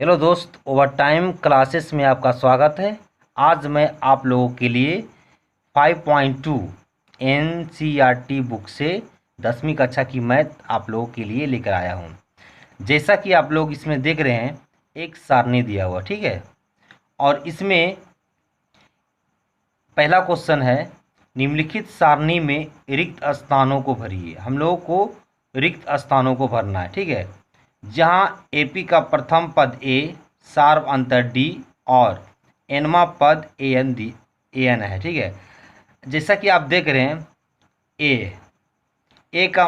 Hello दोस्त, over time classes में आपका स्वागत है। आज मैं आप लोगों के लिए 5.2 एनसीईआरटी बुक से 10वीं कक्षा की मैथ आप लोगों के लिए लेकर आया हूं। जैसा कि आप लोग इसमें देख रहे हैं, एक सारणी दिया हुआ, ठीक है। और इसमें पहला क्वेश्चन है, निम्नलिखित सारणी में रिक्त स्थानों को भरिए। हम लोगों को रिक्त स्थानों को भरना है, ठीक है। जहां एपी का प्रथम पद ए, सार्व अंतर डी और एनवा पद एन है, ठीक है। जैसा कि आप देख रहे हैं, ए का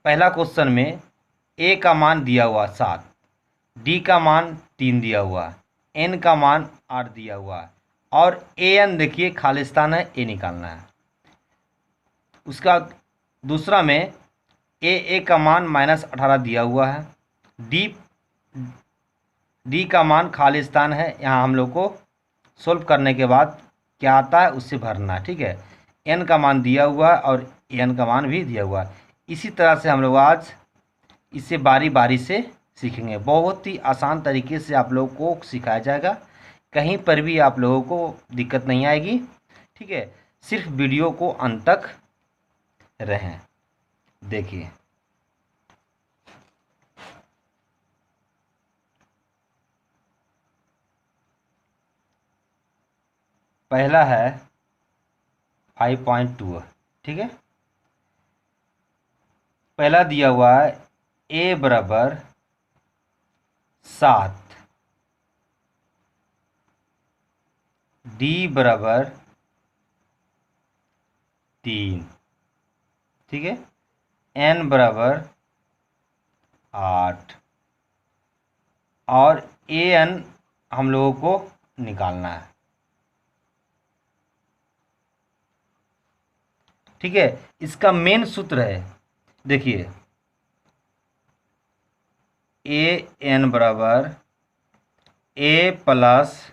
पहला क्वेश्चन में ए का मान दिया हुआ 7, डी का मान 3 दिया हुआ, एन का मान 8 दिया हुआ और एन देखिए खालिस्तान है, ए निकालना है। उसका दूसरा में ए का मान -18 दिया हुआ है, डी का मान खालिस्तान है। यहाँ हम लोग को सोल्व करने के बाद क्या आता है उससे भरना है, ठीक है। एन का मान दिया हुआ है और एन का मान भी दिया हुआ है। इसी तरह से हम लोग आज इसे बारी बारी से सीखेंगे। बहुत ही आसान तरीके से आप लोगों को सिखाया जाएगा, कहीं पर भी आप लोगों को दिक्कत नहीं आएगी, ठीक है। सिर्फ वीडियो को अंत तक रहें, देखिए। पहला है 5.2, ठीक है। पहला दिया हुआ है ए बराबर 7, डी बराबर 3, ठीक है। एन बराबर 8 और ए एन हम लोगों को निकालना है, ठीक है। इसका मेन सूत्र है, देखिए, ए एन बराबर ए प्लस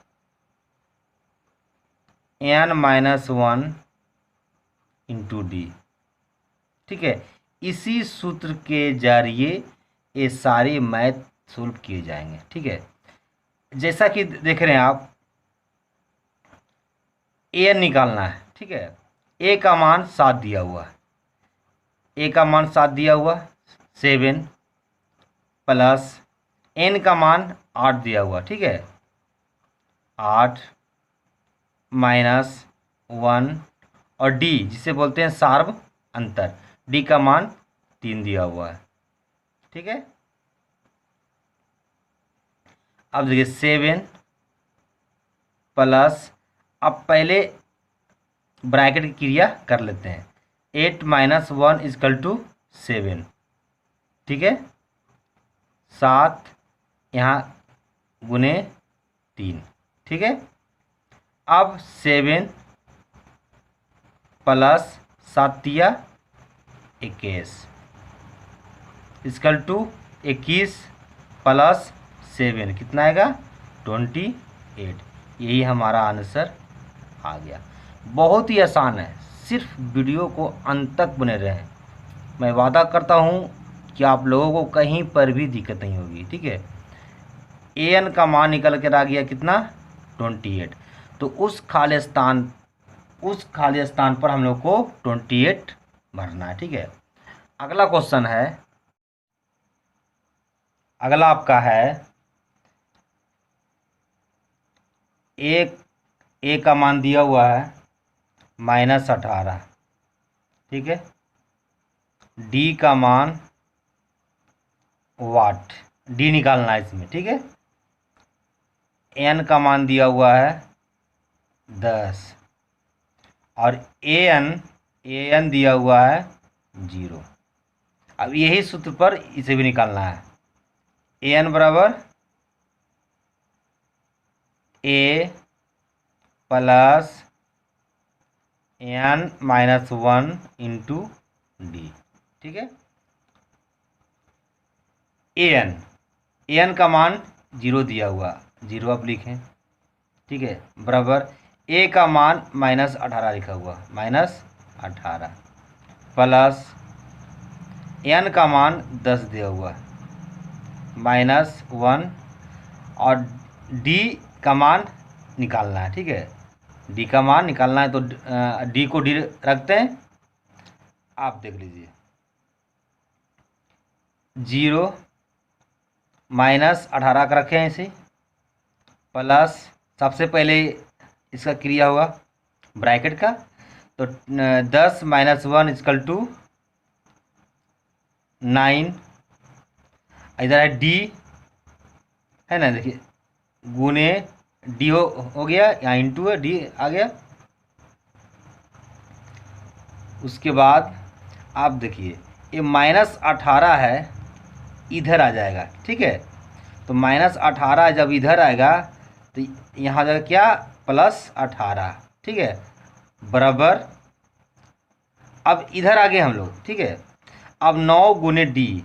n-1 इंटू डी, ठीक है। इसी सूत्र के जरिए ये सारे मैथ सोल्व किए जाएंगे, ठीक है। जैसा कि देख रहे हैं आप, ए निकालना है, ठीक है। ए का मान 7 दिया हुआ है, ए का मान 7 दिया हुआ, 7 प्लस एन का मान 8 दिया हुआ, ठीक है। 8 -1 और डी जिसे बोलते हैं सार्व अंतर, डी का मान 3 दिया हुआ है, ठीक है। अब देखिए 7 प्लस, अब पहले ब्रैकेट की क्रिया कर लेते हैं। 8 - 1 = 7, ठीक है। 7 यहाँ गुने 3, ठीक है। अब 7 प्लस 7 दिया 21 = 21 प्लस 7 कितना आएगा? 28। यही हमारा आंसर आ गया। बहुत ही आसान है, सिर्फ वीडियो को अंत तक बने रहें। मैं वादा करता हूँ कि आप लोगों को कहीं पर भी दिक्कत नहीं होगी, ठीक है। एन का मान निकल कर आ गया कितना? 28। तो उस खाली स्थान पर हम लोग को 28 भरना है, ठीक है। अगला क्वेश्चन है, अगला आपका है ए का मान दिया हुआ है -18, ठीक है। डी का मान वाट, डी निकालना है इसमें, ठीक है। एन का मान दिया हुआ है 10 और ए एन दिया हुआ है 0। अब यही सूत्र पर इसे भी निकालना है। ए एन बराबर ए प्लस n-1 इंटू डी, ठीक है। ए एन का मान 0 दिया हुआ, 0 आप लिखें, ठीक है। बराबर ए का मान -18 लिखा हुआ, -18 प्लस एन का मान 10 दिया हुआ, -1 और डी का मान निकालना है, ठीक है। डी का मान निकालना है तो डी को डी रखते हैं। आप देख लीजिए 0 -18 का रखें ऐसे, प्लस सबसे पहले इसका क्रिया होगा ब्रैकेट का, तो 10 - 1 = 9। इधर है डी, है ना, देखिए गुने डी हो गया, यहाँ इंटू है, डी आ गया। उसके बाद आप देखिए ये -18 है, इधर आ जाएगा, ठीक है। तो -18 जब इधर आएगा तो यहाँ जाएगा क्या, +18, ठीक है, बराबर। अब इधर आ गए हम लोग, ठीक है। अब 9 गुने डी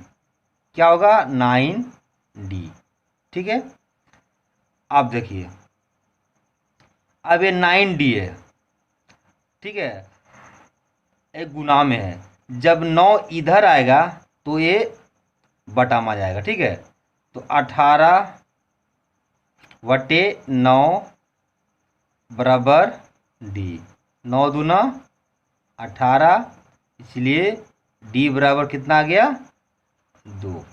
क्या होगा, 9D, ठीक है। आप देखिए अब ये 9D है, ठीक है, एक गुना में है। जब 9 इधर आएगा तो ये बटा में आ जाएगा, ठीक है। तो 18/9 बराबर डी, 9 दूना 18, इसलिए डी बराबर कितना आ गया, 2।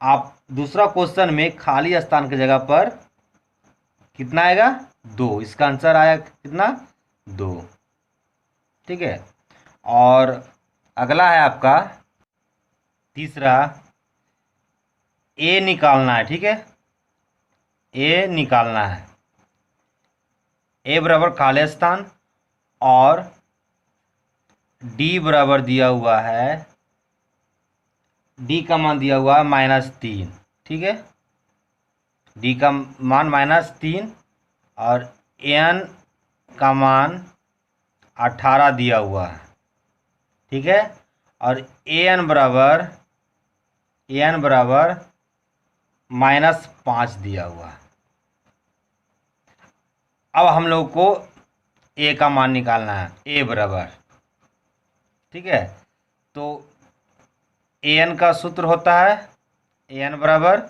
आप दूसरा क्वेश्चन में खाली स्थान की जगह पर कितना आएगा, 2, इसका आंसर आया कितना, 2, ठीक है। और अगला है आपका तीसरा, ए निकालना है, ठीक है, ए निकालना है। ए बराबर खाली स्थान और डी बराबर दिया हुआ है, डी का मान दिया हुआ है -3, ठीक है, डी का मान -3 और एन का मान 18 दिया हुआ है, ठीक है। और एन बराबर -5 दिया हुआ है। अब हम लोग को ए का मान निकालना है, ए बराबर, ठीक है। तो एन का सूत्र होता है एन बराबर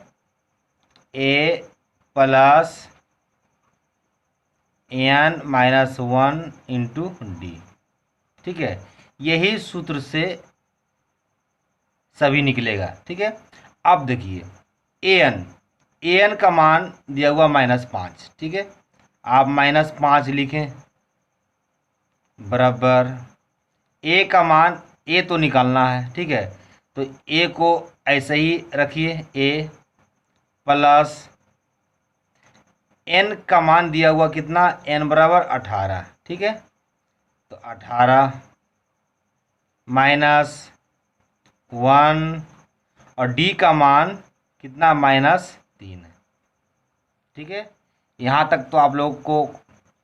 ए प्लस एन -1 इंटू डी, ठीक है। यही सूत्र से सभी निकलेगा, ठीक है। अब देखिए एन का मान दिया हुआ -5, ठीक है। आप -5 लिखें बराबर ए का मान, ए तो निकालना है, ठीक है। तो ए को ऐसे ही रखिए, ए प्लस एन का मान दिया हुआ कितना, एन बराबर 18, ठीक है। तो 18 -1 और डी का मान कितना, -3 है, ठीक है। यहाँ तक तो आप लोग को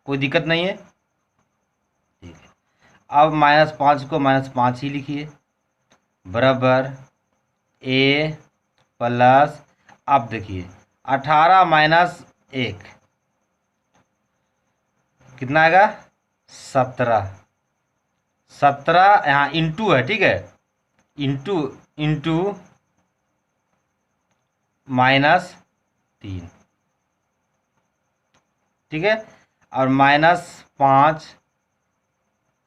कोई दिक्कत नहीं है, ठीक है। अब -5 को -5 ही लिखिए बराबर ए प्लस, अब देखिए 18 - 1 कितना आएगा, 17 यहाँ इंटू है, ठीक है, इंटू -3, ठीक है। और -5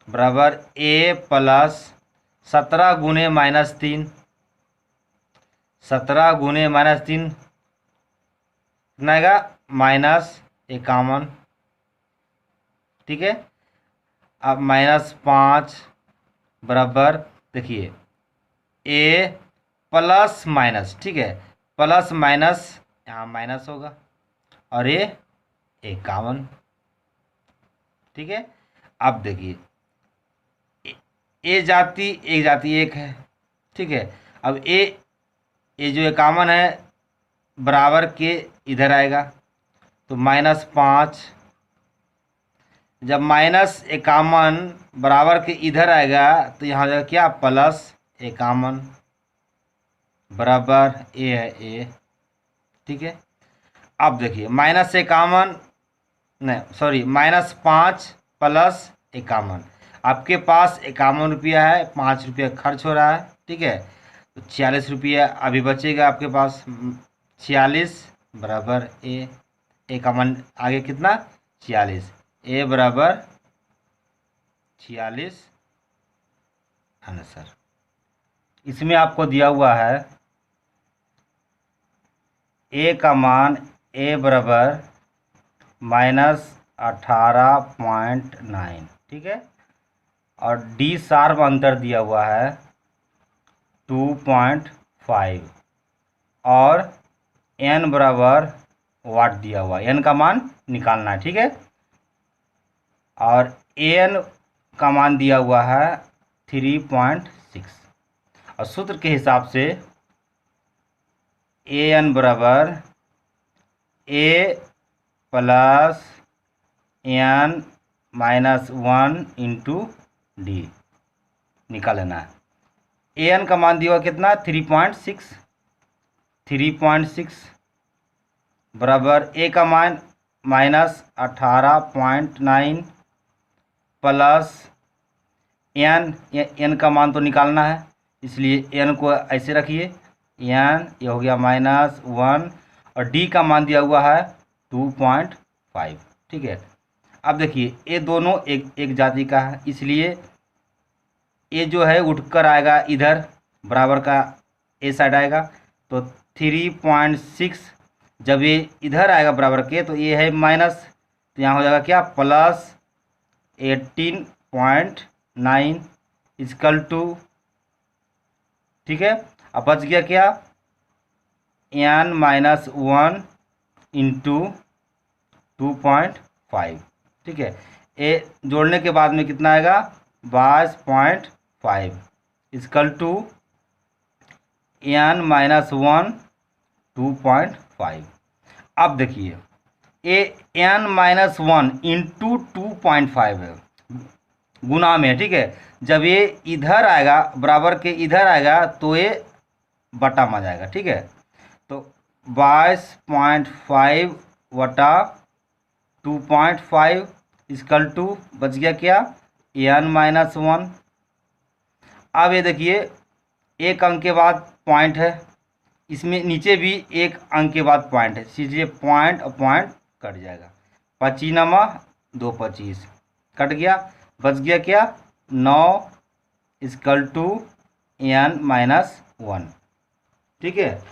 बराबर ए प्लस 17 गुने -3, 17 गुने -3 कितना आएगा, -51, ठीक है। अब -5 बराबर देखिए ए प्लस माइनस, ठीक है, प्लस माइनस यहाँ माइनस होगा और ये 51, ठीक है। अब देखिए ए जाति एक जाति 1 है, ठीक है। अब ये जो 51 है बराबर के इधर आएगा तो -5, जब -51 बराबर के इधर आएगा तो यहाँ जाएगा क्या, +51 बराबर ए है ए, ठीक है। अब देखिए -51 नहीं सॉरी -5 + 51, आपके पास 51 रुपया है, 5 रुपया खर्च हो रहा है, ठीक है। तो 46 रुपया अभी बचेगा आपके पास, 46 बराबर ए का मान आगे कितना 46, ए बराबर 46 आंसर। इसमें आपको दिया हुआ है ए का मान ए बराबर -18.9, ठीक है, और डी शार्प अंतर दिया हुआ है 2.5 और एन बराबर वाट दिया हुआ है, एन का मान निकालना है, ठीक है, और एन का मान दिया हुआ है 3.6 और सूत्र के हिसाब से ए एन बराबर ए प्लस एन -1 इंटू डी निकाल लेना है। ए एन का मान दिया हुआ कितना 3.6 बराबर ए का मान -18.9 प्लस एन का मान तो निकालना है, इसलिए एन को ऐसे रखिए, एन ये हो गया -1 और डी का मान दिया हुआ है 2.5, ठीक है। अब देखिए ये दोनों एक जाति का है, इसलिए ये जो है उठकर आएगा इधर बराबर का ए साइड आएगा, तो 3.6 जब ये इधर आएगा बराबर के तो ये है माइनस, तो यहाँ हो जाएगा क्या प्लस 18.9 इक्वल टू, ठीक है। अब बच गया क्या n-1 इंटू 2.5, ठीक है। ए जोड़ने के बाद में कितना आएगा 22.5 इक्वल टू n-1 2.5। अब देखिए ए n-1 इंटू 2.5 है, गुना में, ठीक है। जब ये इधर आएगा बराबर के इधर आएगा तो ये बटा में जाएगा, ठीक है। तो 22.5 बटा 2.5 इक्वल टू बच गया क्या n-1। अब ये देखिए एक अंक के बाद पॉइंट है, इसमें नीचे भी एक अंक के बाद पॉइंट है, सीधे पॉइंट और पॉइंट कट जाएगा, 25 2 25 कट गया, बच गया क्या 9 इक्वल टू n-1, ठीक है।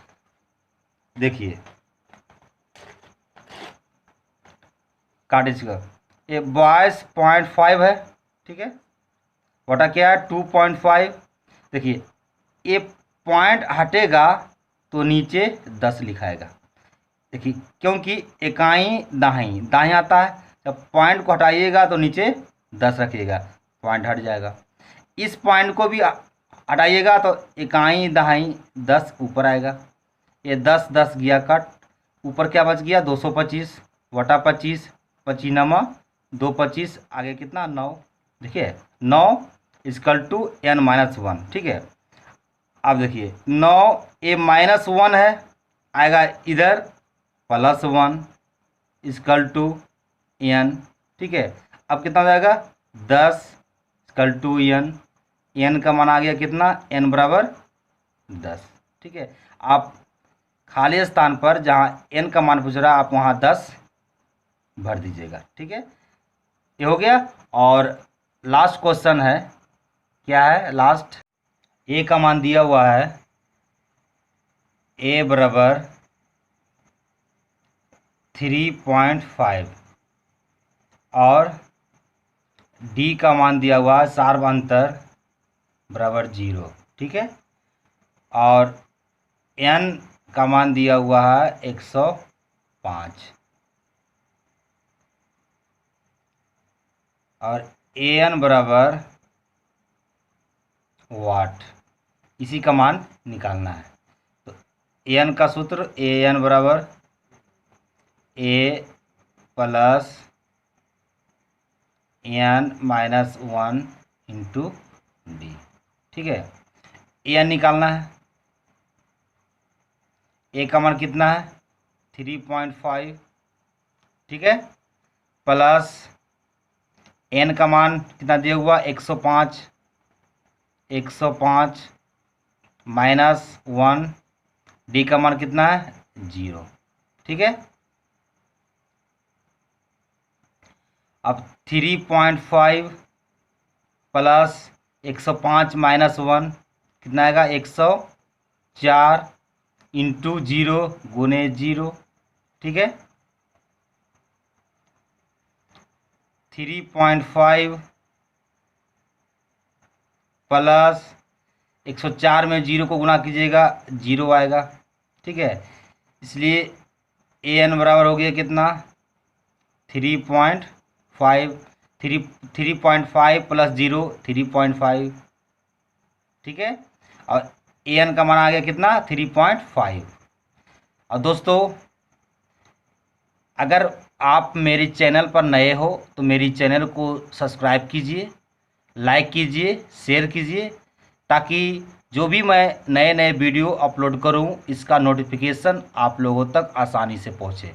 देखिए काट इसका, ये 22.5 है, ठीक है, बटा क्या है 2.5। देखिए ये पॉइंट हटेगा तो नीचे 10 लिखाएगा, देखिए क्योंकि इकाई दाहीं दाहीं आता है, जब पॉइंट को हटाइएगा तो नीचे 10 रखिएगा, पॉइंट हट जाएगा। इस पॉइंट को भी हटाइएगा तो इकाई दाहीं 10 ऊपर आएगा, ये 10 10 गया कट, ऊपर क्या बच गया 225 बटा 25, 25 2 25 आगे कितना 9, देखिए 9 इक्वल टू n-1, ठीक है। अब देखिए 9 ये -1 है, आएगा इधर +1 इक्वल टू n, ठीक है। अब कितना हो जाएगा 10 इक्वल टू n का मान आ गया कितना n बराबर 10, ठीक है। आप खाली स्थान पर जहाँ n का मान पूछ रहा है आप वहाँ 10 भर दीजिएगा, ठीक है। ये हो गया। और लास्ट क्वेश्चन है, क्या है लास्ट, ए का मान दिया हुआ है ए बराबर 3.5 और डी का मान दिया हुआ है शार्प अंतर बराबर 0, ठीक है, और एन का मान दिया हुआ है 105 और ए एन बराबर वाट, इसी का मान निकालना है। तो ए एन का सूत्र ए एन बराबर ए प्लस n-1 इंटू डी, ठीक है। ए एन निकालना है, ए का मान कितना है 3.5, ठीक है, प्लस एन का मान कितना दिया हुआ 105 -1, डी का मान कितना है 0, ठीक है। अब 3.5 प्लस 105 माइनस 1 कितना आएगा, 104 इंटू 0 गुने 0, ठीक है। 3.5 प्लस 104 में 0 को गुना कीजिएगा 0 आएगा, ठीक है। इसलिए ए एन बराबर हो गया कितना, 3.5 3.5 प्लस 0 3.5, ठीक है। और ए एन का मान आ गया कितना, 3.5। और दोस्तों अगर आप मेरे चैनल पर नए हो तो मेरी चैनल को सब्सक्राइब कीजिए, लाइक कीजिए, शेयर कीजिए, ताकि जो भी मैं नए नए वीडियो अपलोड करूं इसका नोटिफिकेशन आप लोगों तक आसानी से पहुंचे।